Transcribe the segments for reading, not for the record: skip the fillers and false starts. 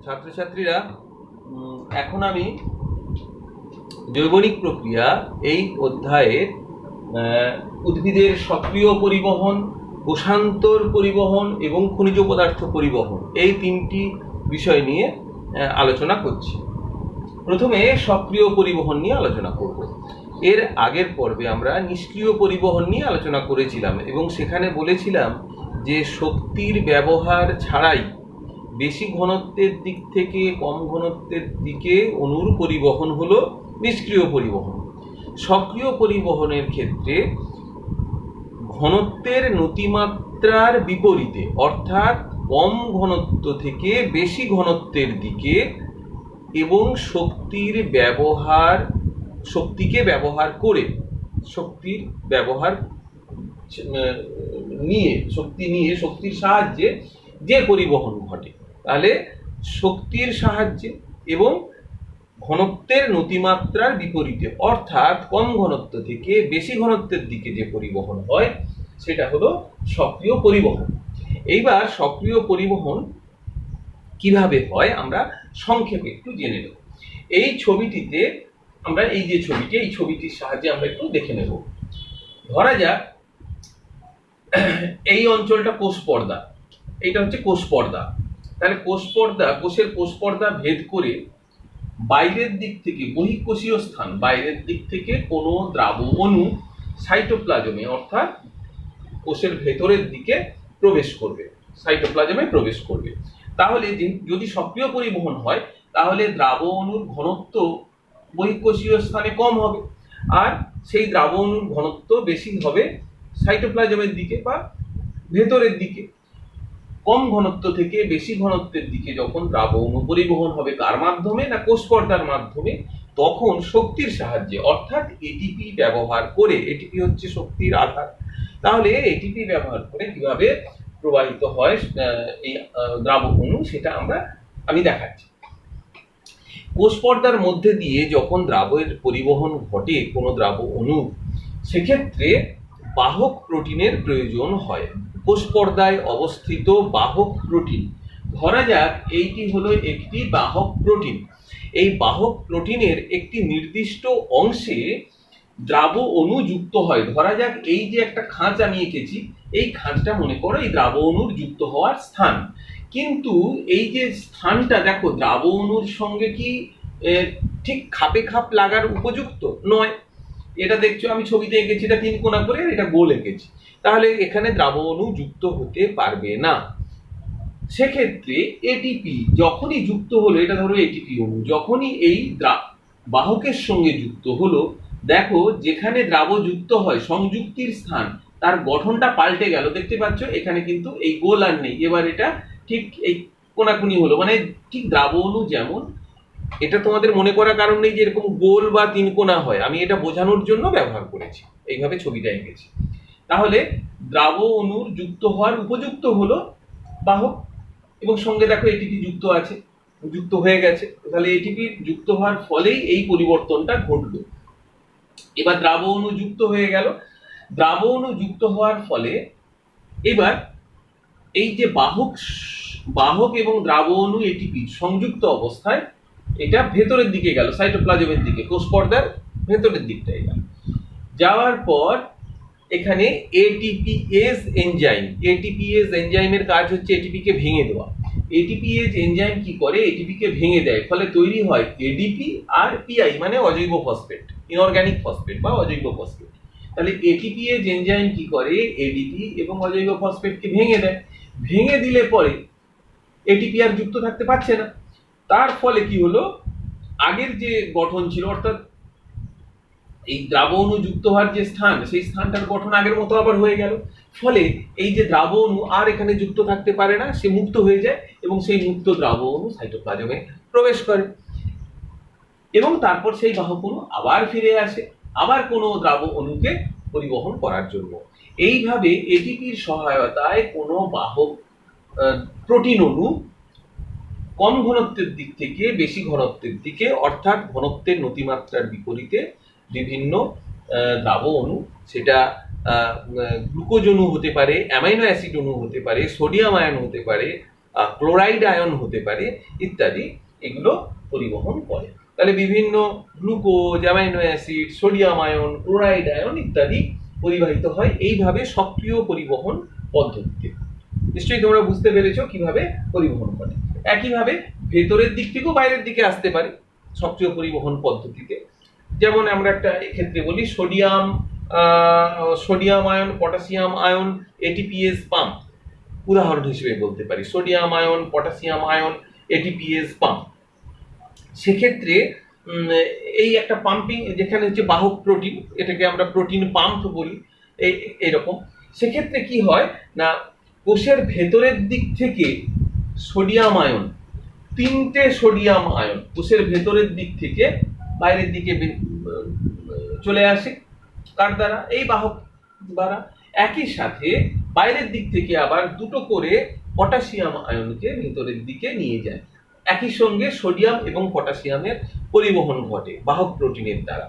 ছাত্রছাত্রীরা, এখন আমি জৈবনিক প্রক্রিয়া এই অধ্যায়ের উদ্ভিদের সক্রিয় পরিবহন, কোষান্তর পরিবহন এবং খনিজ পদার্থ পরিবহন এই তিনটি বিষয় নিয়ে আলোচনা করছি। প্রথমে সক্রিয় পরিবহন নিয়ে আলোচনা করব। এর আগের পর্বে আমরা নিষ্ক্রিয় পরিবহন নিয়ে আলোচনা করেছিলাম এবং সেখানে বলেছিলাম যে শক্তির ব্যবহার ছাড়াই বেশি ঘনত্বের দিক থেকে কম ঘনত্বের দিকে অণুর পরিবহন হলো নিষ্ক্রিয় পরিবহন। সক্রিয় পরিবহনের ক্ষেত্রে ঘনত্বের নতিমাত্রার বিপরীতে, অর্থাৎ কম ঘনত্ব থেকে বেশি ঘনত্বের দিকে এবং শক্তিকে ব্যবহার করে, শক্তির সাহায্যে যে পরিবহন ঘটে, তাহলে শক্তির সাহায্যে এবং ঘনত্বের নতিমাত্রার বিপরীতে, অর্থাৎ কম ঘনত্ব থেকে বেশি ঘনত্বের দিকে যে পরিবহন হয় সেটা হলো সক্রিয় পরিবহন। এইবার সক্রিয় পরিবহন কিভাবে হয় আমরা সংক্ষেপে একটু জেনে নেব। এই ছবিটিতে আমরা এই ছবিটির সাহায্যে আমরা একটু দেখে নেব। ধরা যাক এই অঞ্চলটা কোষ পর্দা, এইটা হচ্ছে কোষ পর্দা। তাহলে কোষের কোষ পর্দা ভেদ করে বাইরের দিক থেকে, বহিঃকোষীয় স্থান, বাইরের দিক থেকে কোনো দ্রাবক অণু সাইটোপ্লাজমে, অর্থাৎ কোষের ভেতরের দিকে সাইটোপ্লাজমে প্রবেশ করবে। তাহলে যদি সক্রিয় পরিবহন হয় তাহলে দ্রাবক অণুর ঘনত্ব বহিঃকোষীয় স্থানে কম হবে, আর সেই দ্রাবক অণুর ঘনত্ব বেশি হবে সাইটোপ্লাজমের দিকে বা ভেতরের দিকে। কম ঘনত্ব থেকে বেশি ঘনত্বের দিকে যখন দ্রাবক অণু পরিবহন হবে, কার মাধ্যমে? না কোষ পর্দার মাধ্যমে। তখন শক্তির সাহায্যে, অর্থাৎ এটিপি ব্যবহার করে, এটিপি হচ্ছে শক্তির আধার, তাহলে এটিপি ব্যবহার করে কিভাবে প্রবাহিত হয় এই দ্রাবক অণু সেটা আমি দেখাচ্ছি। কোষ পর্দার মধ্যে দিয়ে যখন দ্রাবকের পরিবহন ঘটে কোনো দ্রাবক অণু, সেক্ষেত্রে বাহক প্রোটিনের প্রয়োজন হয়। কোষ পর্দায় অবস্থিত বাহক প্রোটিন, ধরা যাক এইটি হলো একটি বাহক প্রোটিন। এই বাহক প্রোটিনের একটি নির্দিষ্ট অংশে দ্রাবক অণু যুক্ত হয়। ধরা যাক এই যে একটা খাঁজ আমি এঁকেছি, এই খাঁজটা মনে করো এই দ্রাবক অণুর যুক্ত হওয়ার স্থান। কিন্তু এই যে স্থানটা দেখো দ্রাবক অণুর সঙ্গে কি ঠিক খাপে খাপ লাগার উপযুক্ত নয়। এটা দেখছো আমি ছবিতে এঁকেছি, এটা 3 কোণা করে, এটা গোল এঁকেছি, তাহলে এখানে দ্রাবক অণু যুক্ত হতে পারবে না। সেক্ষেত্রে এটিপি যখনই যুক্ত হলো, এটা ধরো এটিপি অণু যখনই এই বাহকের সঙ্গে যুক্ত হলো, দেখো যেখানে দ্রাবক যুক্ত হয় সংযুক্তির স্থান, তার গঠনটা পাল্টে গেল। দেখতে পাচ্ছ এখানে কিন্তু এই গোল আর নেই, এবার এটা ঠিক এই কোনাকুনি হলো, মানে ঠিক দ্রাবক অণু যেমন, এটা তোমাদের মনে করার কারণ নেই যে এরকম গোল বা 3 কোণা হয়, আমি এটা বোঝানোর জন্য ব্যবহার করেছি, এইভাবে ছবিটা এঁকেছি। তাহলে দ্রাবক অণুর যুক্ত হওয়ার উপযুক্ত হলো বাহক, এবং সঙ্গে দেখো এটিপি যুক্ত হয়ে গেছে। তাহলে এটিপি যুক্ত হওয়ার ফলেই এই পরিবর্তনটা ঘটলো। এবার দ্রাবক অণু যুক্ত হয়ে গেল। দ্রাবক অণু যুক্ত হওয়ার ফলে এবার এই যে বাহক এবং দ্রাবক অণু এটিপি সংযুক্ত অবস্থায় এটা ভেতরের দিকে গেল, সাইটোপ্লাজমের দিকে, কোষ পর্দার ভেতরের দিকটায় গেল। যাওয়ার পর এখানে এটিপিএস এনজাইমের কাজ হচ্ছে এটিপিকে ভেঙে দেওয়া। এটিপিএস এনজাইম কি করে? এটিপিকে ভেঙে দেয়, ফলে তৈরি হয় এডিপি আর পিআই, মানে অজৈব ফসফেট, ইনঅর্গানিক ফসফেট বা অজৈব ফসফেট। তাহলে এটিপিএস এনজাইম কি করে? এডিপি এবং অজৈব ফসফেটকে ভেঙে দেয়। ভেঙে দিলে পরে এটিপি আর যুক্ত থাকতে পারছে না। তার ফলে কি হলো, আগের যে গঠন ছিল, অর্থাৎ এই দ্রাবক অণু যুক্ত হওয়ার যে স্থান, সেই স্থানটার গঠন আগের মতো আবার হয়ে গেল। ফলে এই যে দ্রাবক অণু আর এখানে যুক্ত থাকতে পারে না, সে মুক্ত হয়ে যায় এবং সেই মুক্ত দ্রাবক অণু সাইটোপ্লাজমে প্রবেশ করে এবং তারপর সেই বাহক অণু আবার ফিরে আসে, আবার কোনো দ্রাবক অণুকে পরিবহন করার জন্য। এইভাবে এটিপির সহায়তায় কোনো বাহক প্রোটিন অণু কম ঘনত্বের দিক থেকে বেশি ঘনত্বের দিকে, অর্থাৎ ঘনত্বের নতিমাত্রার বিপরীতে বিভিন্ন দ্রাবক অণু, সেটা গ্লুকোজ অণু হতে পারে, অ্যামাইনো অ্যাসিড অণু হতে পারে, সোডিয়াম আয়ন হতে পারে, ক্লোরাইড আয়ন হতে পারে ইত্যাদি, এগুলো পরিবহন করে। তাহলে বিভিন্ন glucose, amino acid, sodium ion, chloride ion ইত্যাদি পরিবাহিত হয় এইভাবে সক্রিয় পরিবহন পদ্ধতিতে। নিশ্চয়ই তোমরা বুঝতে পেরেছো কিভাবে পরিবহন করে। একইভাবে ভেতরের দিক থেকেও বাইরের দিকে আসতে পারে সক্রিয় পরিবহন পদ্ধতিতে। যেমন আমরা একটা ক্ষেত্রে বলি sodium ion, potassium ion ATPase pump, উদাহরণ হিসেবে বলতে পারি sodium ion, potassium ion ATPase pump. সেক্ষেত্রে এই একটা পাম্পিং, যেখানে হচ্ছে বাহক প্রোটিন, এটাকে আমরা প্রোটিন পাম্প বলি, এইরকম। সেক্ষেত্রে কি হয় না, কোষের ভেতরের দিক থেকে সোডিয়াম আয়ন, 3টে সোডিয়াম আয়ন কোষের ভেতরের দিক থেকে বাইরের দিকে চলে আসে। কার দ্বারা? এই বাহক দ্বারা। একই সাথে বাইরের দিক থেকে আবার 2টো করে পটাশিয়াম আয়নকে ভেতরের দিকে নিয়ে যায়। একই সঙ্গে সোডিয়াম এবং পটাশিয়ামের পরিবহন ঘটে বাহক প্রোটিনের দ্বারা।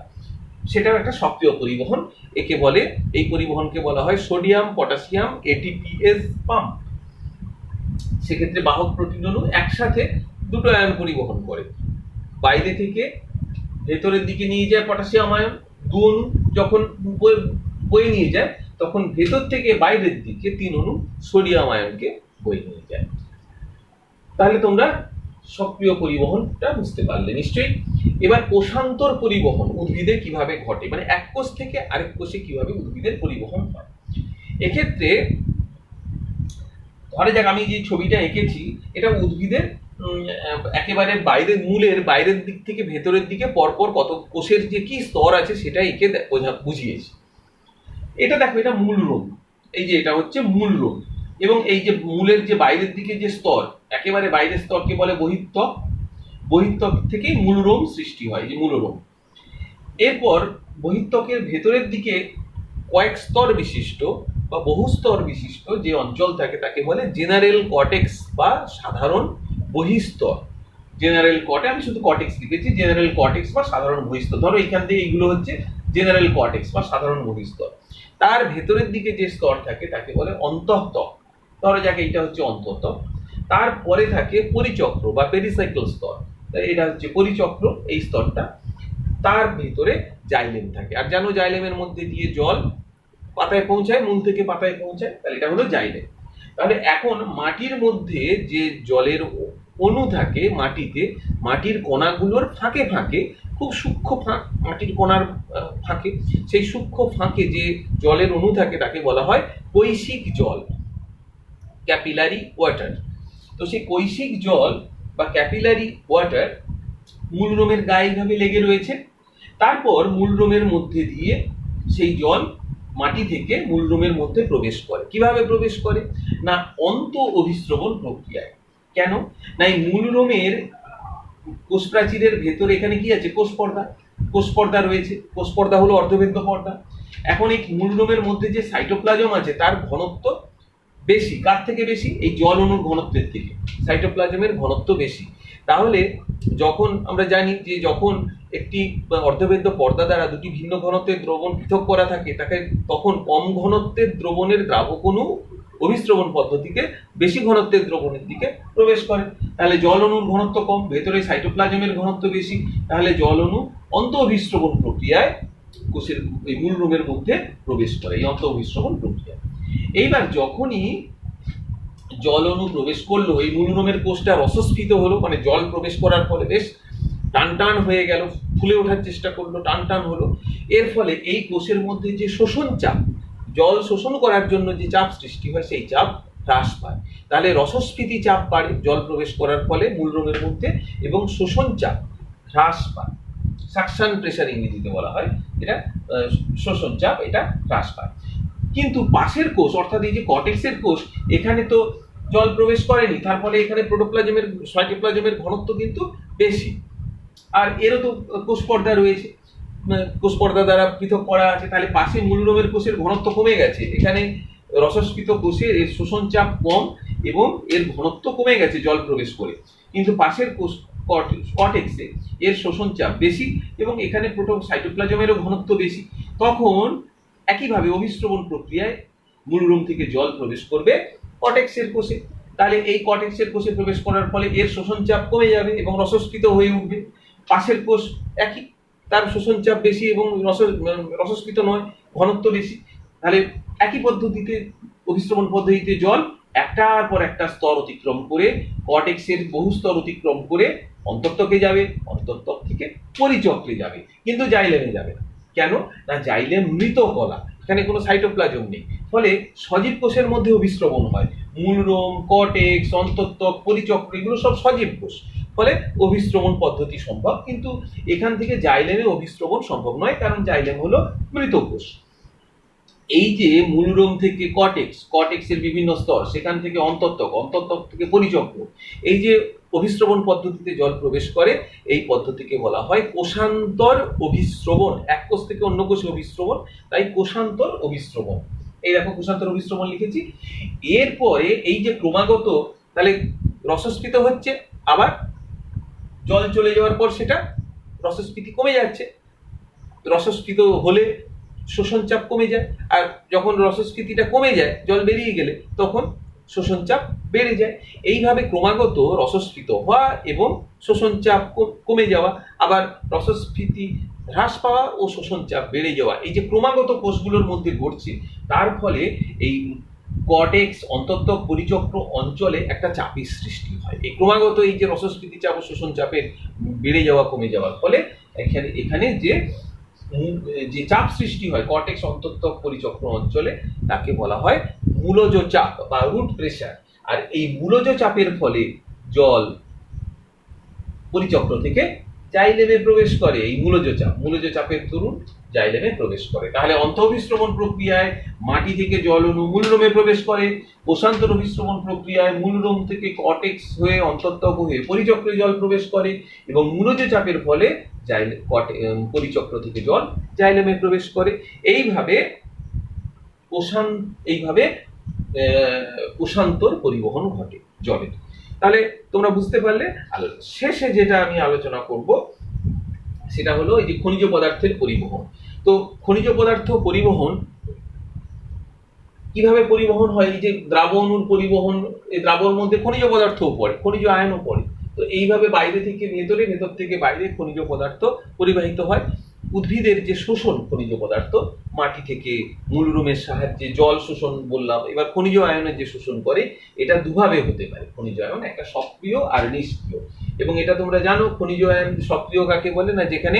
সেটাও একটা সক্রিয় পরিবহন। একে বলে, এই পরিবহনকে বলা হয় সোডিয়াম পটাশিয়াম এটিপিএস পাম্প। সেক্ষেত্রে বাহক প্রোটিন অণু একসাথে 2টো আয়ন পরিবহন করে। বাইরে থেকে ভেতরের দিকে নিয়ে যায় পটাশিয়াম আয়ন, 2 অণু যখন বয়ে নিয়ে যায়, তখন ভেতর থেকে বাইরের দিকে 3 অণু সোডিয়াম আয়নকে বয়ে নিয়ে যায়। তাহলে তোমরা সক্রিয় পরিবহনটা বুঝতে পারলে নিশ্চয়ই। এবার কোষান্তর পরিবহন উদ্ভিদে কিভাবে ঘটে, মানে এক কোষ থেকে আরেক কোষে কিভাবে উদ্ভিদের পরিবহন হয়। এক্ষেত্রে ধরে যাক আমি যে ছবিটা এঁকেছি, এটা উদ্ভিদের একেবারে বাইরের মূলের বাইরের দিক থেকে ভেতরের দিকে পরপর কত কোষের যে কি স্তর আছে সেটা এঁকে বুঝিয়েছি। এটা দেখো, এটা মূল রোম, এই যে এটা হচ্ছে মূল রোম, এবং এই যে মূলের যে বাইরের দিকে যে স্তর, একেবারে বাইরের স্তরকে বলে বহিঃত্বক। বহিঃত্বক থেকেই মূল রোম সৃষ্টি হয়, যে মূল রোম। এরপর বহিঃত্বকের ভেতরের দিকে কয়েক স্তর বিশিষ্ট বা বহু স্তর বিশিষ্ট যে অঞ্চল থাকে তাকে বলে জেনারেল কর্টেক্স বা সাধারণ বহিঃস্তর। জেনারেল কর্টেক্স, আমি শুধু কর্টেক্স লিখেছি, জেনারেল কর্টেক্স বা সাধারণ বহিঃস্তর। ধরো এখান থেকে এইগুলো হচ্ছে জেনারেল কর্টেক্স বা সাধারণ বহিঃস্তর। তার ভেতরের দিকে যে স্তর থাকে তাকে বলে অন্তঃত্বক। ধরো যাক এইটা হচ্ছে অন্তঃত্বক। তারপরে থাকে পরিচক্র বা পেরিসাইকেল স্তর, এটা হচ্ছে পরিচক্র, এই স্তরটা। তার ভিতরে জাইলেম থাকে, আর জানো জাইলেমের মধ্যে দিয়ে জল পাতায় পৌঁছায়, মূল থেকে পাতায় পৌঁছায়, তাহলে এটা হলো জাইলেম। তাহলে এখন মাটির মধ্যে যে জলের অণু থাকে মাটিতে, মাটির কণাগুলোর ফাঁকে ফাঁকে, খুব সূক্ষ্ম ফাঁক মাটির কণার ফাঁকে, সেই সূক্ষ্ম ফাঁকে যে জলের অণু থাকে তাকে বলা হয় কৈশিক জল, ক্যাপিলারি ওয়াটার। তো সেই কৈশিক জল বা ক্যাপিলারি ওয়াটার মূলরোমের গায়ে এইভাবে লেগে রয়েছে। তারপর মূলরোমের মধ্যে দিয়ে সেই জল মাটি থেকে মূলরোমের মধ্যে প্রবেশ করে। কিভাবে প্রবেশ করে না, অন্ত অভিস্রবণ প্রক্রিয়ায়। কেন না, এই মূলরোমের কোষ প্রাচীরের ভেতরে এখানে কি আছে, কোষ পর্দা। কোষ পর্দা রয়েছে, কোষ পর্দা হলো অর্ধবেদ্য পর্দা। এখন এই মূলরোমের মধ্যে যে সাইটোপ্লাজম আছে তার ঘনত্ব বেশি। কার থেকে বেশি? এই জল অণুর ঘনত্বের থেকে সাইটোপ্লাজমের ঘনত্ব বেশি। তাহলে যখন আমরা জানি যে যখন একটি অর্ধবেদ্য পর্দা দ্বারা দুটি ভিন্ন ঘনত্বের দ্রবণ পৃথক করা থাকে, তাকে তখন কম ঘনত্বের দ্রবণের দ্রাবক অণু অভিস্রবণ পদ্ধতিতে বেশি ঘনত্বের দ্রবণের দিকে প্রবেশ করে। তাহলে জল অণুর ঘনত্ব কম, ভেতরে সাইটোপ্লাজমের ঘনত্ব বেশি, তাহলে জল অণু অন্ত অভিস্রবণ প্রক্রিয়ায় কোষের এই মূলরোমের মধ্যে প্রবেশ করে, এই অন্ত অভিস্রবণ প্রক্রিয়া। এইবার যখনই জল অণু প্রবেশ করলো, এই মূলরোমের কোষটা রসস্ফীত হলো, মানে জল প্রবেশ করার ফলে বেশ টান টান হয়ে গেল, ফুলে ওঠার চেষ্টা করলো, টান টান হলো। এর ফলে এই কোষের মধ্যে যে শোষণ চাপ, জল শোষণ করার জন্য যে চাপ সৃষ্টি হয় সেই চাপ হ্রাস পায়। তাহলে রসস্ফীতি চাপ বাড়ে জল প্রবেশ করার ফলে মূলরোমের মধ্যে, এবং শোষণ চাপ হ্রাস পায়। সাকশন প্রেসার ইংরেজিতে বলা হয়, এটা শোষণ চাপ, এটা হ্রাস পায়। কিন্তু পাশের কোষ, অর্থাৎ এই যে কর্টেক্সের কোষ, এখানে তো জল প্রবেশ করেনি, তার ফলে এখানে প্রোটোপ্লাজমের সাইটোপ্লাজমের ঘনত্ব কিন্তু বেশি, আর এরও তো কোষ পর্দা রয়েছে, কোষ পর্দা দ্বারা পৃথক করা আছে। তাহলে পাশে মূলরোমের কোষের ঘনত্ব কমে গেছে, এখানে রসস্ফীত কোষের এর শোষণ চাপ কম এবং এর ঘনত্ব কমে গেছে জল প্রবেশ করে। কিন্তু পাশের কোষ কর্টেক্সে এর শোষণ চাপ বেশি এবং এখানে সাইটোপ্লাজমেরও ঘনত্ব বেশি। তখন একইভাবে অভিস্রবণ প্রক্রিয়ায় মূলরোম থেকে জল প্রবেশ করবে কর্টেক্সের কোষে, তাহলে এই কর্টেক্সের কোষে প্রবেশ করার ফলে এর শোষণ চাপ কমে যাবে এবং রসস্ফীত হয়ে উঠবে। পাশের কোষ একই, তার শোষণ চাপ বেশি এবং রসস্ফীত নয়, ঘনত্ব বেশি। তাহলে একই পদ্ধতিতে, অভিস্রবণ পদ্ধতিতে জল একটার পর একটা স্তর অতিক্রম করে কর্টেক্সের বহু স্তর অতিক্রম করে অন্তঃত্বকে যাবে, অন্তঃত্বক থেকে পরিচক্রে যাবে, কিন্তু জাইলেমে যাবে না। কেন না, জাইলেম মৃত কলা, এখানে কোনো সাইটোপ্লাজম নেই, ফলে সজীব কোষের মধ্যে অভিস্রবণ হয়। মূলরোম, কর্টেক্স, অন্তঃত্বক, পরিচক্র এগুলো সব সজীব কোষ, ফলে অভিস্রবণ পদ্ধতি সম্ভব। কিন্তু এখান থেকে জাইলেমে অভিস্রবণ সম্ভব নয়, কারণ জাইলেম হলো মৃত কোষ। এই যে মূলরোম থেকে কর্টেক্স, কর্টেক্সের বিভিন্ন স্তর, সেখান থেকে অন্তঃত্বক, অন্তঃত্বক থেকে পরিচক্র, এই যে অভিস্রবণ পদ্ধতিতে জল প্রবেশ করে, এই পদ্ধতিকে বলা হয় কোষান্তর অভিস্রবণ। এক কোষ থেকে অন্য কোষে অভিস্রবণ, তাই কোষান্তর অভিস্রবণ। এই দেখো কোষান্তর অভিস্রবণ লিখেছি। এরপরে এই যে ক্রমাগত, তাহলে রসস্ফীত হচ্ছে, আবার জল চলে যাওয়ার পর সেটা রসস্ফীতি কমে যাচ্ছে। রসস্ফীত হলে শোষণ চাপ কমে যায়, আর যখন রসস্ফীতিটা কমে যায়, জল বেরিয়ে গেলে, তখন শোষণ চাপ বেড়ে যায়। এইভাবে ক্রমাগত রসস্ফীত হওয়া এবং শোষণ চাপ কমে যাওয়া, আবার রসস্ফীতি হ্রাস পাওয়া ও শোষণ চাপ বেড়ে যাওয়া, এই যে ক্রমাগত কোষগুলোর মধ্যে ঘটছে, তার ফলে এই কর্টেক্স, অন্তঃত্বক, পরিচক্র অঞ্চলে একটা চাপের সৃষ্টি হয়। এই ক্রমাগত এই যে রসস্ফীতি চাপ ও শোষণ চাপের বেড়ে যাওয়া, কমে যাওয়ার ফলে এখানে যে চাপ সৃষ্টি হয় কর্টেক্স, অন্তঃত্বক, পরিচক্র অঞ্চলে, তাকে বলা হয় মূলজ চাপ বা রুট প্রেসার। আর এই মূলজ চাপের ফলে জল পরিচক্র থেকে জাইলেমে প্রবেশ করে। এই মূলজ চাপের দরুন জাইলেমে প্রবেশ করে। তাহলে অন্তঃঅভিস্রবণ প্রক্রিয়ায় মাটি থেকে জল অণু মূলরোমে প্রবেশ করে, কোষান্তর অভিস্রবণ প্রক্রিয়ায় মূলরোম থেকে কর্টেক্স হয়ে অন্তঃত্বক হয়ে পরিচক্রে জল প্রবেশ করে, এবং মূলজ চাপের ফলে পরিচক্র থেকে জল জাইলেমে প্রবেশ করে। এইভাবে কোষান্তর পরিবহন ঘটে জলের। তাহলে তোমরা বুঝতে পারলে। শেষে যেটা আমি আলোচনা করব সেটা হলো এই যে খনিজ পদার্থের পরিবহন। তো খনিজ পদার্থ পরিবহন কিভাবে পরিবহন হয়? এই যে দ্রাব অণুর পরিবহন, এই দ্রাবর মধ্যে খনিজ পদার্থও পড়ে, খনিজ আয়নও পড়ে। তো এইভাবে বাইরে থেকে ভেতরে, ভেতর থেকে বাইরে খনিজ পদার্থ পরিবাহিত হয়। উদ্ভিদের যে শোষণ খনিজ পদার্থ, মাটি থেকে মূলরোমের সাহায্যে জল শোষণ বললাম, এবার খনিজ আয়নের যে শোষণ করে, এটা দুভাবে হতে পারে। খনিজ আয়ন একটা সক্রিয় আর নিষ্ক্রিয়, এবং এটা তোমরা জানো খনিজ আয়ন সক্রিয় কাকে বলে না, যেখানে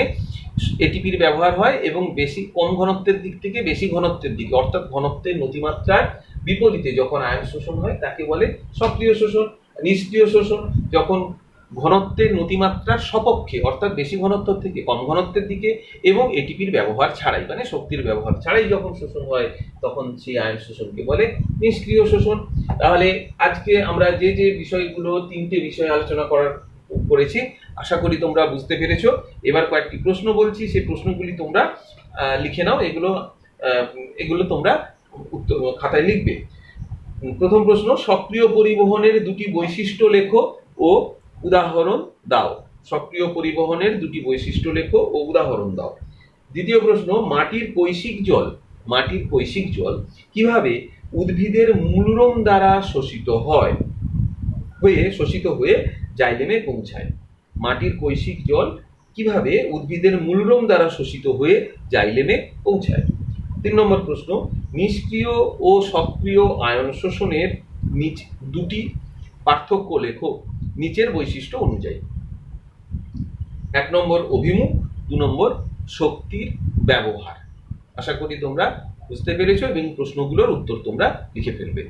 এটিপির ব্যবহার হয় এবং কম ঘনত্বের দিক থেকে বেশি ঘনত্বের দিকে, অর্থাৎ ঘনত্বের নতিমাত্রার বিপরীতে যখন আয়ন শোষণ হয় তাকে বলে সক্রিয় শোষণ। নিষ্ক্রিয় শোষণ যখন ঘনত্বের নতিমাত্রার সপক্ষে, অর্থাৎ বেশি ঘনত্ব থেকে কম ঘনত্বের দিকে এবং এটিপির ব্যবহার ছাড়াই, মানে শক্তির ব্যবহার ছাড়াই যখন শোষণ হয়, তখন সেই আয়ন শোষণকে বলে নিষ্ক্রিয় শোষণ। তাহলে আজকে আমরা যে বিষয়গুলো, 3টে বিষয় আলোচনা করেছি, আশা করি তোমরা বুঝতে পেরেছো। এবার কয়েকটি প্রশ্ন বলছি, সেই প্রশ্নগুলি তোমরা লিখে নাও। এগুলো তোমরা উত্তর খাতায় লিখবে। প্রথম প্রশ্ন, সক্রিয় পরিবহনের 2টি বৈশিষ্ট্য লেখো ও উদাহরণ দাও। সক্রিয় পরিবহনের 2টি বৈশিষ্ট্য লেখো ও উদাহরণ দাও। দ্বিতীয় প্রশ্ন, মাটির কৈশিক জল কিভাবে উদ্ভিদের মূলরোম দ্বারা শোষিত হয়ে জাইলেমে পৌঁছায়? মাটির কৈশিক জল কিভাবে উদ্ভিদের মূলরোম দ্বারা শোষিত হয়ে জাইলেমে পৌঁছায়? 3 নম্বর প্রশ্ন, নিষ্ক্রিয় ও সক্রিয় আয়ন শোষণের 2টি পার্থক্য লেখো নিচের বৈশিষ্ট্য অনুযায়ী। 1 নম্বর অভিমুখ, 2 নম্বর শক্তির ব্যবহার। আশা করি তোমরা বুঝতে পেরেছো এবং প্রশ্নগুলোর উত্তর তোমরা লিখে ফেলবে।